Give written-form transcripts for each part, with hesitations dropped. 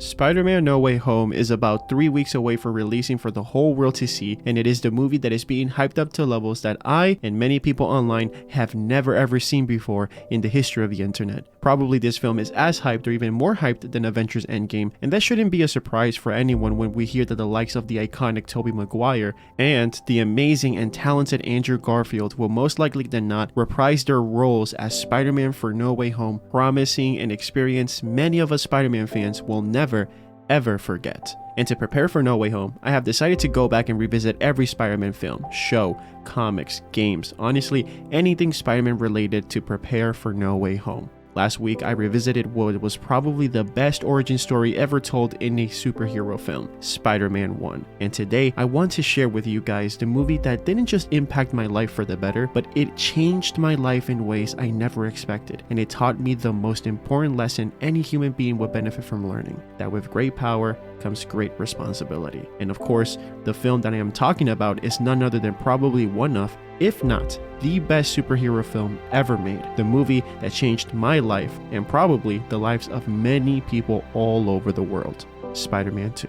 Spider-Man No Way Home is about 3 weeks away from releasing for the whole world to see, and it is the movie that is being hyped up to levels that I and many people online have never ever seen before in the history of the internet. Probably this film is as hyped or even more hyped than Avengers Endgame, and that shouldn't be a surprise for anyone when we hear that the likes of the iconic Tobey Maguire and the amazing and talented Andrew Garfield will most likely than not reprise their roles as Spider-Man for No Way Home, promising an experience many of us Spider-Man fans will never ever forget. And to prepare for No Way Home, I have decided to go back and revisit every Spider-Man film, show, comics, games, honestly anything Spider-Man related to prepare for No Way Home. Last week, I revisited what was probably the best origin story ever told in a superhero film, Spider-Man 1. And today, I want to share with you guys the movie that didn't just impact my life for the better, but it changed my life in ways I never expected. And it taught me the most important lesson any human being would benefit from learning, that with great power comes great responsibility. And of course, the film that I am talking about is none other than probably one of, if not the best superhero film ever made, the movie that changed my life and probably the lives of many people all over the world, Spider-Man 2.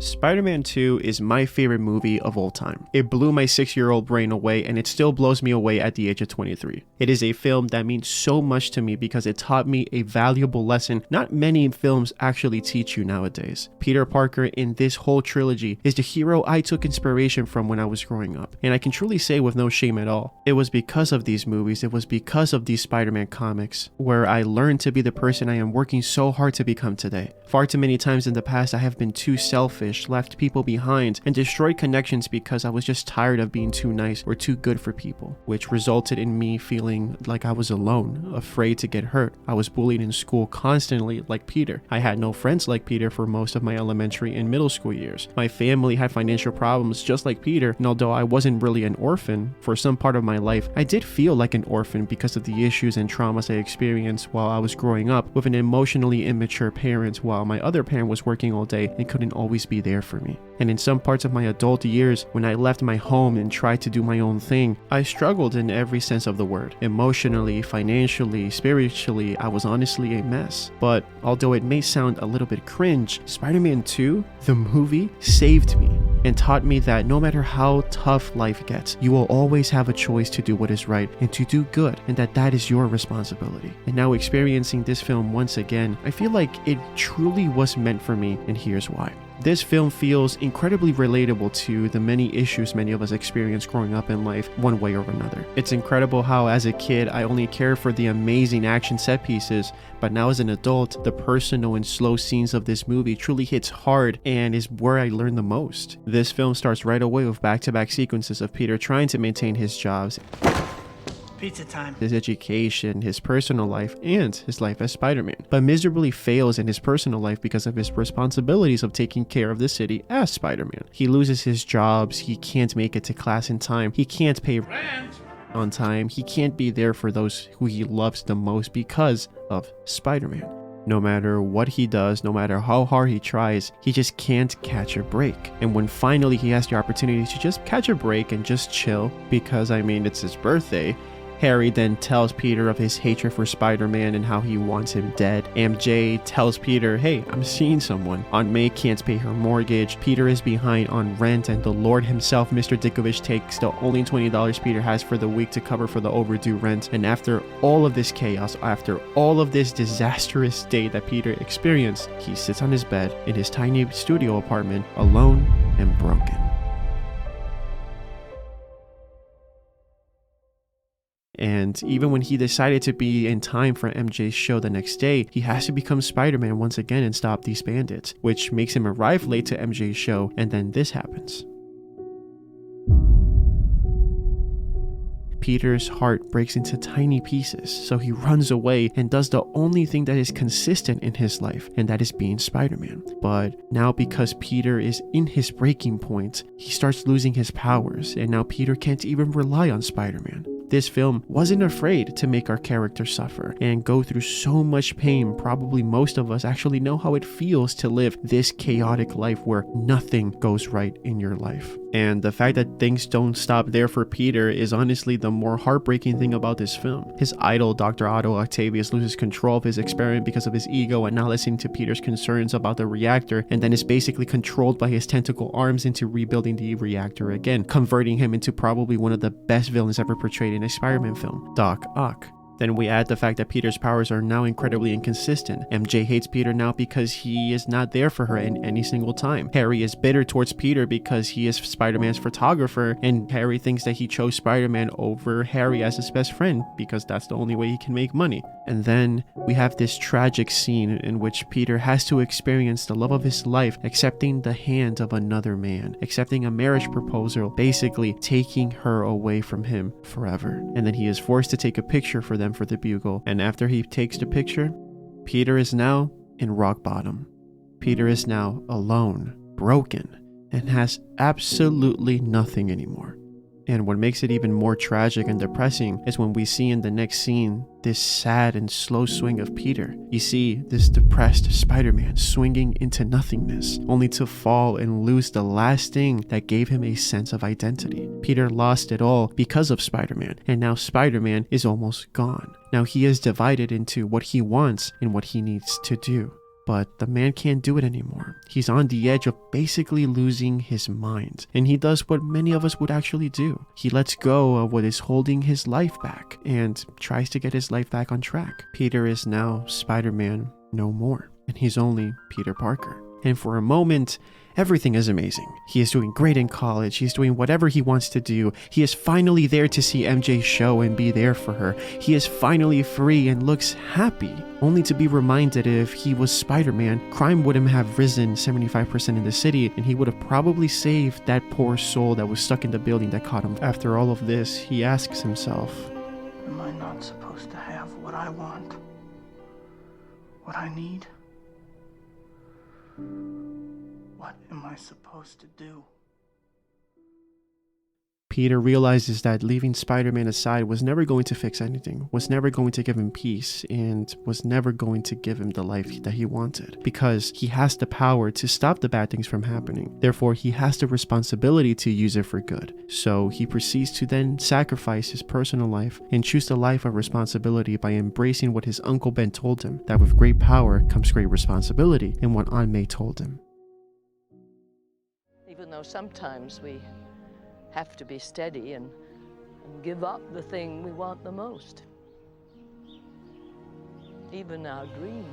Spider-Man 2 is my favorite movie of all time. It blew my 6-year-old brain away, and it still blows me away at the age of 23. It is a film that means so much to me because it taught me a valuable lesson not many films actually teach you nowadays. Peter Parker in this whole trilogy is the hero I took inspiration from when I was growing up, and I can truly say with no shame at all, it was because of these movies, it was because of these Spider-Man comics, where I learned to be the person I am working so hard to become today. Far too many times in the past, I have been too selfish, left people behind, and destroyed connections because I was just tired of being too nice or too good for people, which resulted in me feeling like I was alone, afraid to get hurt. I was bullied in school constantly like Peter. I had no friends like Peter for most of my elementary and middle school years. My family had financial problems just like Peter, and although I wasn't really an orphan, for some part of my life, I did feel like an orphan because of the issues and traumas I experienced while I was growing up with an emotionally immature parent while my other parent was working all day and couldn't always be there for me. And in some parts of my adult years, when I left my home and tried to do my own thing, I struggled in every sense of the word. Emotionally, financially, spiritually, I was honestly a mess. But although it may sound a little bit cringe, Spider-Man 2, the movie, saved me and taught me that no matter how tough life gets, you will always have a choice to do what is right and to do good, and that is your responsibility. And now experiencing this film once again, I feel like it truly was meant for me, and here's why. This film feels incredibly relatable to the many issues many of us experience growing up in life one way or another. It's incredible how as a kid I only cared for the amazing action set pieces, but now as an adult, the personal and slow scenes of this movie truly hits hard and is where I learned the most. This film starts right away with back-to-back sequences of Peter trying to maintain his jobs, pizza time, his education, his personal life, and his life as Spider-Man, but miserably fails in his personal life because of his responsibilities of taking care of the city as Spider-Man. He loses his jobs, he can't make it to class in time, he can't pay rent on time, he can't be there for those who he loves the most because of Spider-Man. No matter what he does, no matter how hard he tries, he just can't catch a break. And when finally he has the opportunity to just catch a break and just chill, because I mean it's his birthday, Harry then tells Peter of his hatred for Spider-Man and how he wants him dead. MJ tells Peter, hey, I'm seeing someone. Aunt May can't pay her mortgage. Peter is behind on rent, and the Lord himself, Mr. Dickovich, takes the only $20 Peter has for the week to cover for the overdue rent. And after all of this chaos, after all of this disastrous day that Peter experienced, he sits on his bed in his tiny studio apartment, alone and broken. And even when he decided to be in time for MJ's show the next day, he has to become Spider-Man once again and stop these bandits, which makes him arrive late to MJ's show, and then this happens. Peter's heart breaks into tiny pieces, so he runs away and does the only thing that is consistent in his life, and that is being Spider-Man. But now because Peter is in his breaking point, he starts losing his powers, and now Peter can't even rely on Spider-Man. This film wasn't afraid to make our characters suffer and go through so much pain. Probably most of us actually know how it feels to live this chaotic life where nothing goes right in your life. And the fact that things don't stop there for Peter is honestly the more heartbreaking thing about this film. His idol, Dr. Otto Octavius, loses control of his experiment because of his ego and not listening to Peter's concerns about the reactor, and then is basically controlled by his tentacle arms into rebuilding the reactor again, converting him into probably one of the best villains ever portrayed in a Spider-Man film, Doc Ock. Then we add the fact that Peter's powers are now incredibly inconsistent. MJ hates Peter now because he is not there for her in any single time. Harry is bitter towards Peter because he is Spider-Man's photographer, and Harry thinks that he chose Spider-Man over Harry as his best friend because that's the only way he can make money. And then we have this tragic scene in which Peter has to experience the love of his life accepting the hand of another man, accepting a marriage proposal, basically taking her away from him forever. And then he is forced to take a picture for them for the Bugle, and after he takes the picture, Peter is now in rock bottom. Peter is now alone, broken, and has absolutely nothing anymore. And what makes it even more tragic and depressing is when we see in the next scene this sad and slow swing of Peter. You see this depressed Spider-Man swinging into nothingness, only to fall and lose the last thing that gave him a sense of identity. Peter lost it all because of Spider-Man, and now Spider-Man is almost gone. Now he is divided into what he wants and what he needs to do. But the man can't do it anymore. He's on the edge of basically losing his mind. And he does what many of us would actually do. He lets go of what is holding his life back and tries to get his life back on track. Peter is now Spider-Man no more. And he's only Peter Parker. And for a moment, everything is amazing. He is doing great in college. He's doing whatever he wants to do. He is finally there to see MJ's show and be there for her. He is finally free and looks happy, only to be reminded if he was Spider-Man, crime wouldn't have risen 75% in the city, and he would have probably saved that poor soul that was stuck in the building that caught him. After all of this, he asks himself, Am I not supposed to have what I want? What I need? What am I supposed to do? Peter realizes that leaving Spider-Man aside was never going to fix anything, was never going to give him peace, and was never going to give him the life that he wanted. Because he has the power to stop the bad things from happening. Therefore, he has the responsibility to use it for good. So he proceeds to then sacrifice his personal life and choose the life of responsibility by embracing what his Uncle Ben told him, that with great power comes great responsibility, and what Aunt May told him. Even though sometimes we have to be steady and give up the thing we want the most. Even our dreams.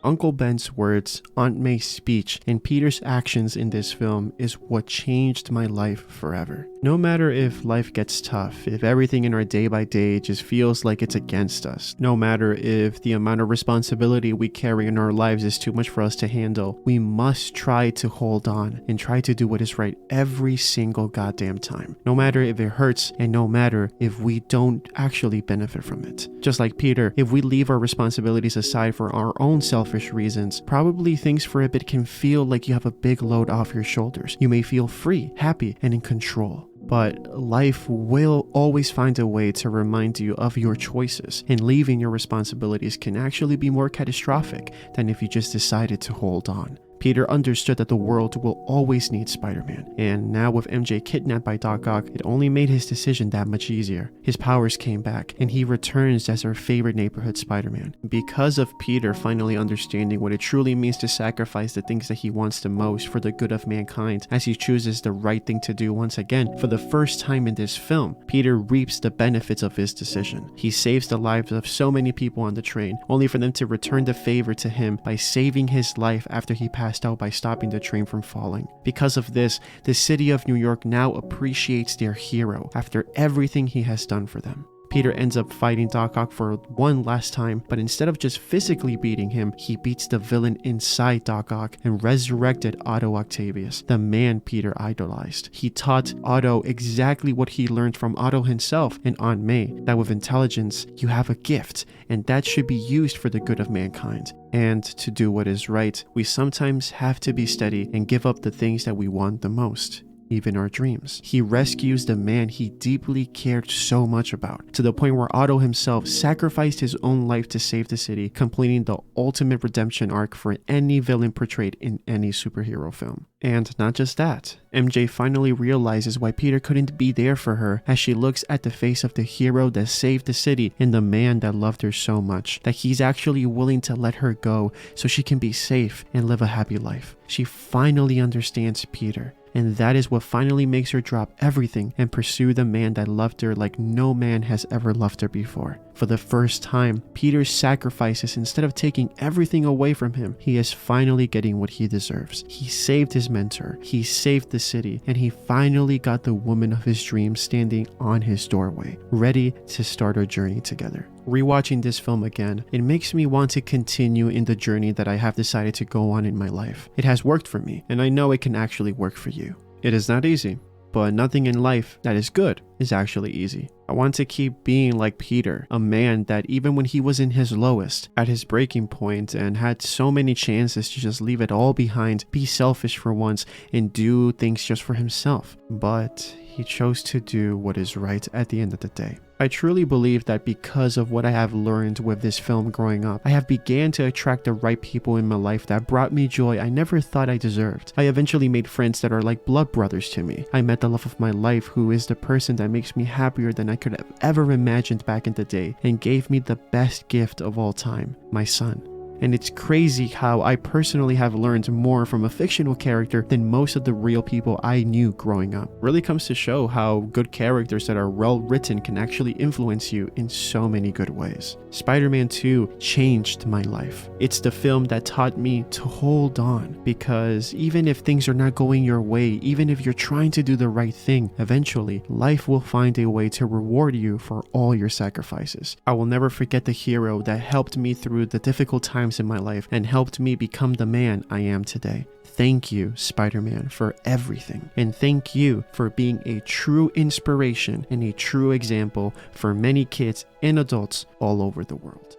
Uncle Ben's words, Aunt May's speech, and Peter's actions in this film is what changed my life forever. No matter if life gets tough, if everything in our day-by-day just feels like it's against us, no matter if the amount of responsibility we carry in our lives is too much for us to handle, we must try to hold on and try to do what is right every single goddamn time. No matter if it hurts, and no matter if we don't actually benefit from it. Just like Peter, if we leave our responsibilities aside for our own selfish reasons, probably things for a bit can feel like you have a big load off your shoulders. You may feel free, happy, and in control. But life will always find a way to remind you of your choices, and leaving your responsibilities can actually be more catastrophic than if you just decided to hold on. Peter understood that the world will always need Spider-Man, and now with MJ kidnapped by Doc Ock, it only made his decision that much easier. His powers came back, and he returns as our favorite neighborhood Spider-Man. Because of Peter finally understanding what it truly means to sacrifice the things that he wants the most for the good of mankind, as he chooses the right thing to do once again, for the first time in this film, Peter reaps the benefits of his decision. He saves the lives of so many people on the train, only for them to return the favor to him by saving his life after he passed out by stopping the train from falling. Because of this, the city of New York now appreciates their hero after everything he has done for them. Peter ends up fighting Doc Ock for one last time, but instead of just physically beating him, he beats the villain inside Doc Ock and resurrected Otto Octavius, the man Peter idolized. He taught Otto exactly what he learned from Otto himself and Aunt May, that with intelligence, you have a gift, and that should be used for the good of mankind. And to do what is right, we sometimes have to be steady and give up the things that we want the most, even our dreams. He rescues the man he deeply cared so much about, to the point where Otto himself sacrificed his own life to save the city, completing the ultimate redemption arc for any villain portrayed in any superhero film. And not just that, MJ finally realizes why Peter couldn't be there for her as she looks at the face of the hero that saved the city and the man that loved her so much that he's actually willing to let her go so she can be safe and live a happy life. She finally understands Peter. And that is what finally makes her drop everything and pursue the man that loved her like no man has ever loved her before. For the first time, Peter's sacrifices, instead of taking everything away from him, he is finally getting what he deserves. He saved his mentor, he saved the city, and he finally got the woman of his dreams standing on his doorway, ready to start our journey together. Rewatching this film again, it makes me want to continue in the journey that I have decided to go on in my life. It has worked for me, and I know it can actually work for you. It is not easy, but nothing in life that is good is actually easy. I want to keep being like Peter, a man that even when he was in his lowest, at his breaking point, and had so many chances to just leave it all behind, be selfish for once, and do things just for himself. But he chose to do what is right at the end of the day. I truly believe that because of what I have learned with this film growing up, I have began to attract the right people in my life that brought me joy I never thought I deserved. I eventually made friends that are like blood brothers to me. I met the love of my life, who is the person that makes me happier than I could have ever imagined back in the day, and gave me the best gift of all time, my son. And it's crazy how I personally have learned more from a fictional character than most of the real people I knew growing up. Really comes to show how good characters that are well written can actually influence you in so many good ways. Spider-Man 2 changed my life. It's the film that taught me to hold on, because even if things are not going your way, even if you're trying to do the right thing, eventually life will find a way to reward you for all your sacrifices. I will never forget the hero that helped me through the difficult times in my life and helped me become the man I am today. Thank you, Spider-Man, for everything. And thank you for being a true inspiration and a true example for many kids and adults all over the world.